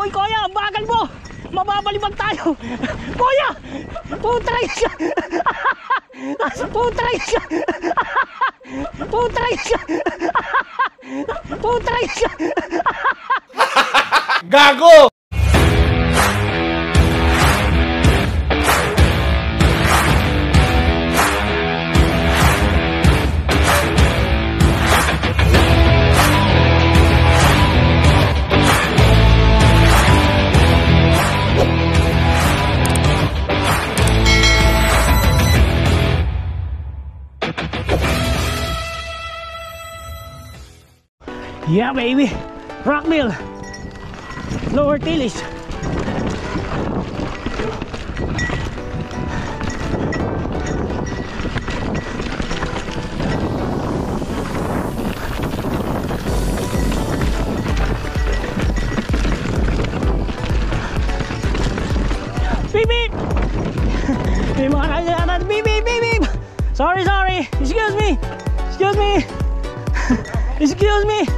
Uy, kuya, ang bagal mo! Mababalibag tayo! Kuya! Putray siya! Putray siya! Putray siya! Putray siya! Gago! Yeah, baby. Rockmill. Lower Tillis. Beep beep. May mga kailangan. Beep beep beep beep. Sorry, sorry. Excuse me. Excuse me. Excuse me.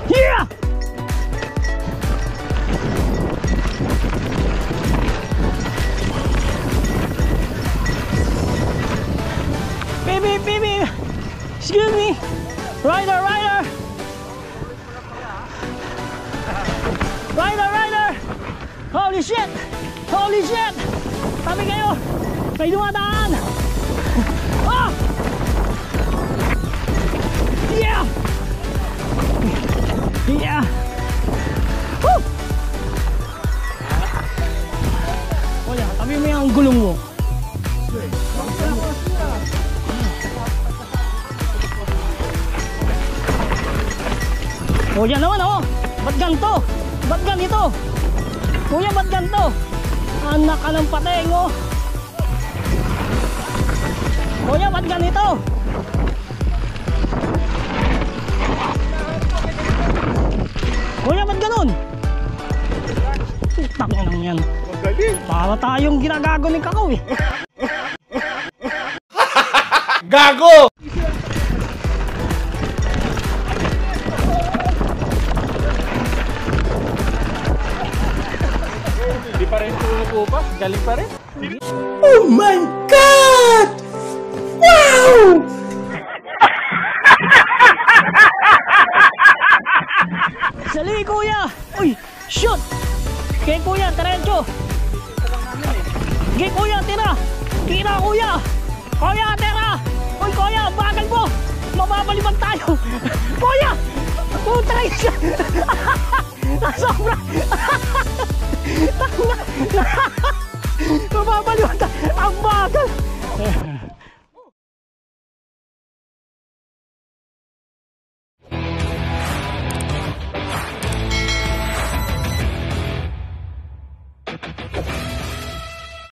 Yeah! Baby, baby! Excuse me! Rider, rider! Rider, rider! Holy shit! Holy shit! Tabi kayo! May dumadaan! Ah! Yeah! Yeah! Woo! Wala, tabi mo yung gulong mo. O yan naman oh! Ba't ganito? Ba't ganito? Kuya, ba't ganito? Anak ka ng pateng oh! Kuya, ba't ganito? Kuya, ba't ganun? Putak mo lang yan. Para tayong ginagago ni Kakaw eh. Gago! Hindi pa rin pumupupa. Galing pa rin. Oh my God! Wow! Sali, kuya! Uy! Shoot! Kay kuya, diretso! Kay kuya, tira! Tira, kuya! Kuya, tira! Uy, kuya, bagal mo! Mababalibag tayo! Kuya! Putray siya!